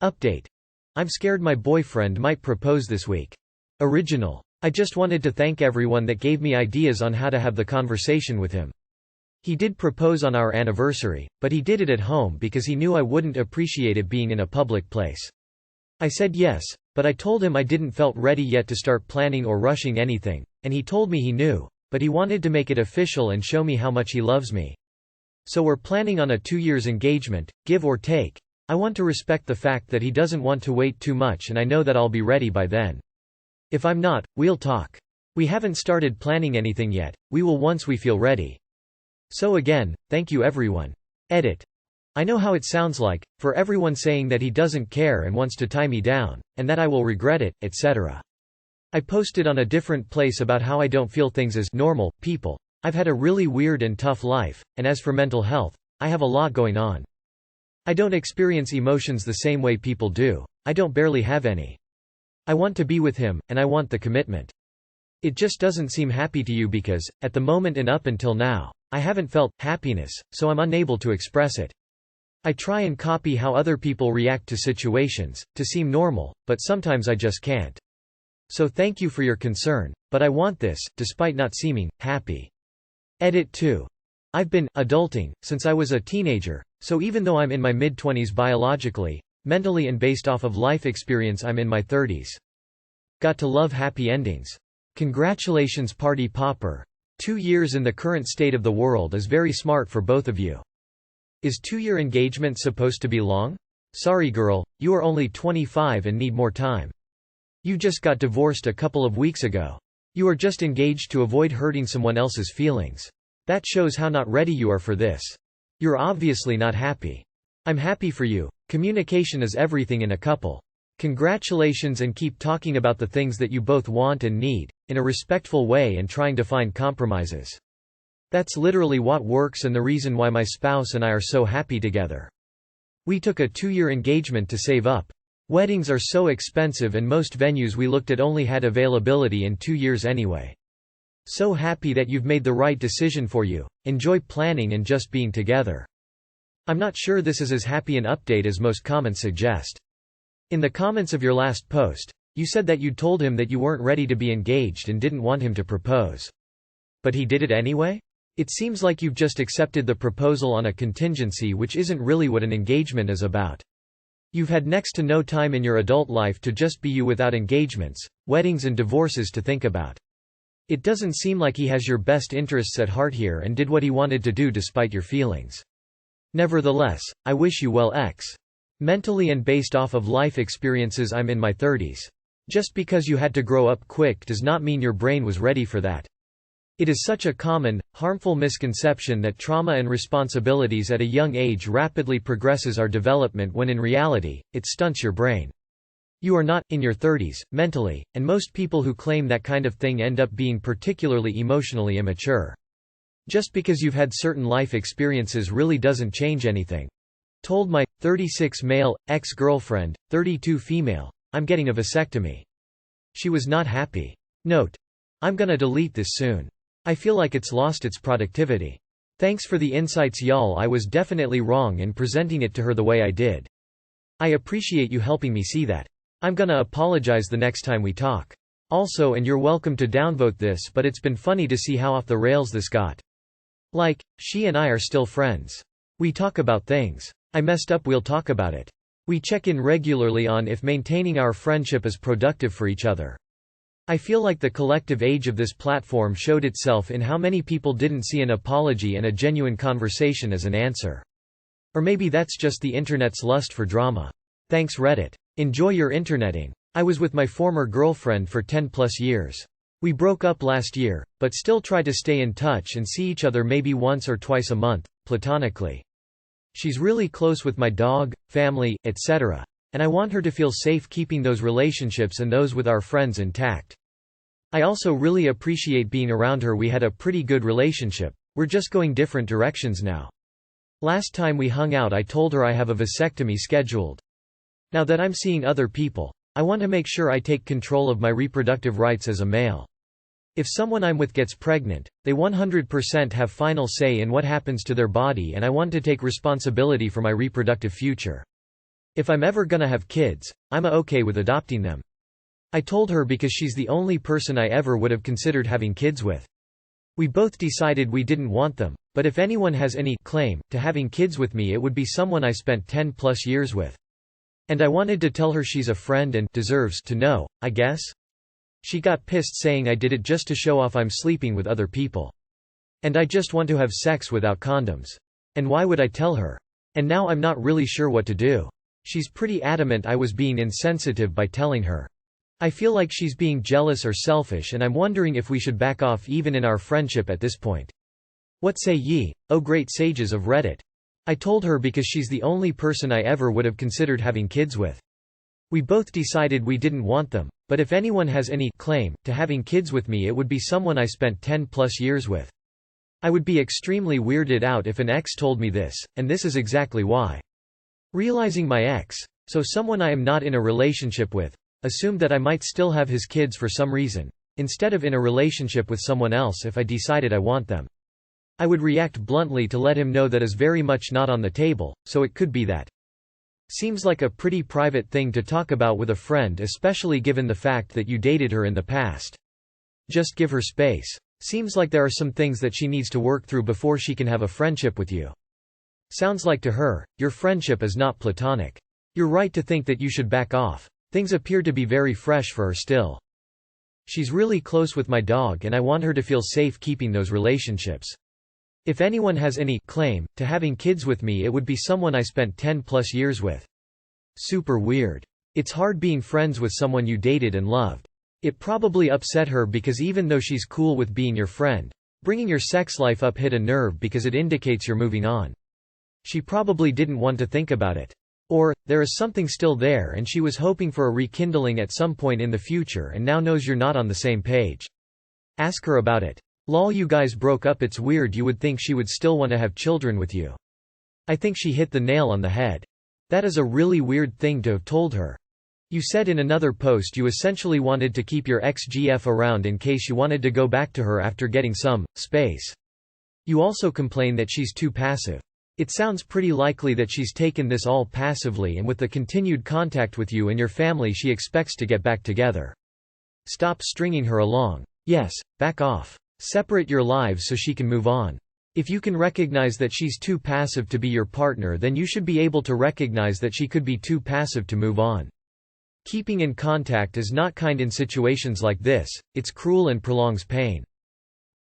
Update. I'm scared my boyfriend might propose this week. Original. I just wanted to thank everyone that gave me ideas on how to have the conversation with him. He did propose on our anniversary, but he did it at home because he knew I wouldn't appreciate it being in a public place. I said yes, but I told him I didn't felt ready yet to start planning or rushing anything, and he told me he knew, but he wanted to make it official and show me how much he loves me. So we're planning on a 2 years engagement, give or take. I want to respect the fact that he doesn't want to wait too much, and I know that I'll be ready by then. If I'm not, we'll talk. We haven't started planning anything yet, we will once we feel ready. So again, thank you everyone. Edit. I know how it sounds like, for everyone saying that he doesn't care and wants to tie me down, and that I will regret it, etc. I posted on a different place about how I don't feel things as normal people. I've had a really weird and tough life, and as for mental health, I have a lot going on. I don't experience emotions the same way people do. I don't barely have any. I want to be with him, and I want the commitment. It just doesn't seem happy to you because, at the moment and up until now, I haven't felt happiness, so I'm unable to express it. I try and copy how other people react to situations, to seem normal, but sometimes I just can't. So thank you for your concern, but I want this, despite not seeming happy. Edit 2. I've been adulting since I was a teenager, so even though I'm in my mid-20s biologically, mentally and based off of life experience I'm in my 30s. Got to love happy endings. Congratulations party popper. 2 years in the current state of the world is very smart for both of you. Is 2-year engagement supposed to be long? Sorry girl, you are only 25 and need more time. You just got divorced a couple of weeks ago. You are just engaged to avoid hurting someone else's feelings. That shows how not ready you are for this. You're obviously not happy. I'm happy for you. Communication is everything in a couple. Congratulations, and keep talking about the things that you both want and need, in a respectful way, and trying to find compromises. That's literally what works and the reason why my spouse and I are so happy together. We took a 2-year engagement to save up. Weddings are so expensive and most venues we looked at only had availability in 2 years anyway. So happy that you've made the right decision for you. Enjoy planning and just being together. I'm not sure this is as happy an update as most comments suggest. In the comments of your last post, you said that you'd told him that you weren't ready to be engaged and didn't want him to propose. But he did it anyway? It seems like you've just accepted the proposal on a contingency, which isn't really what an engagement is about. You've had next to no time in your adult life to just be you without engagements, weddings and divorces to think about. It doesn't seem like he has your best interests at heart here and did what he wanted to do despite your feelings. Nevertheless, I wish you well. Mentally and based off of life experiences I'm in my 30s. Just because you had to grow up quick does not mean your brain was ready for that. It is such a common, harmful misconception that trauma and responsibilities at a young age rapidly progresses our development when in reality, it stunts your brain. You are not, in your 30s, mentally, and most people who claim that kind of thing end up being particularly emotionally immature. Just because you've had certain life experiences really doesn't change anything. Told my 36 male, ex-girlfriend, 32 female, I'm getting a vasectomy. She was not happy. Note. I'm gonna delete this soon. I feel like it's lost its productivity. Thanks for the insights y'all. I was definitely wrong in presenting it to her the way I did. I appreciate you helping me see that. I'm gonna apologize the next time we talk. Also, and you're welcome to downvote this, but it's been funny to see how off the rails this got. Like, she and I are still friends. We talk about things. I messed up, we'll talk about it. We check in regularly on if maintaining our friendship is productive for each other. I feel like the collective age of this platform showed itself in how many people didn't see an apology and a genuine conversation as an answer. Or maybe that's just the internet's lust for drama. Thanks Reddit. Enjoy your interneting. I was with my former girlfriend for 10+ years. We broke up last year, but still try to stay in touch and see each other maybe once or twice a month, platonically. She's really close with my dog, family, etc., and I want her to feel safe keeping those relationships and those with our friends intact. I also really appreciate being around her. We had a pretty good relationship. We're just going different directions now. Last time we hung out I told her I have a vasectomy scheduled. Now that I'm seeing other people, I want to make sure I take control of my reproductive rights as a male. If someone I'm with gets pregnant, they 100% have final say in what happens to their body, and I want to take responsibility for my reproductive future. If I'm ever gonna have kids, I'm okay with adopting them. I told her because she's the only person I ever would have considered having kids with. We both decided we didn't want them, but if anyone has any claim to having kids with me, it would be someone I spent 10+ years with. And I wanted to tell her she's a friend and deserves to know, I guess? She got pissed saying I did it just to show off I'm sleeping with other people. And I just want to have sex without condoms. And why would I tell her? And now I'm not really sure what to do. She's pretty adamant I was being insensitive by telling her. I feel like she's being jealous or selfish, and I'm wondering if we should back off even in our friendship at this point. What say ye, O great sages of Reddit? I told her because she's the only person I ever would have considered having kids with. We both decided we didn't want them, but if anyone has any claim to having kids with me, it would be someone I spent 10+ years with. I would be extremely weirded out if an ex told me this, and this is exactly why. Realizing my ex, so someone I am not in a relationship with, assumed that I might still have his kids for some reason, instead of in a relationship with someone else if I decided I want them. I would react bluntly to let him know that is very much not on the table, so it could be that. Seems like a pretty private thing to talk about with a friend, especially given the fact that you dated her in the past. Just give her space. Seems like there are some things that she needs to work through before she can have a friendship with you. Sounds like to her, your friendship is not platonic. You're right to think that you should back off. Things appear to be very fresh for her still. She's really close with my dog, and I want her to feel safe keeping those relationships. If anyone has any claim to having kids with me, it would be someone I spent 10+ years with. Super weird. It's hard being friends with someone you dated and loved. It probably upset her because even though she's cool with being your friend, bringing your sex life up hit a nerve because it indicates you're moving on. She probably didn't want to think about it. Or, there is something still there and she was hoping for a rekindling at some point in the future and now knows you're not on the same page. Ask her about it. Lol, you guys broke up, it's weird, you would think she would still want to have children with you. I think she hit the nail on the head. That is a really weird thing to have told her. You said in another post you essentially wanted to keep your ex-GF around in case you wanted to go back to her after getting some space. You also complain that she's too passive. It sounds pretty likely that she's taken this all passively, and with the continued contact with you and your family she expects to get back together. Stop stringing her along. Yes, back off. Separate your lives so she can move on. If you can recognize that she's too passive to be your partner, then you should be able to recognize that she could be too passive to move on. Keeping in contact is not kind in situations like this, it's cruel and prolongs pain.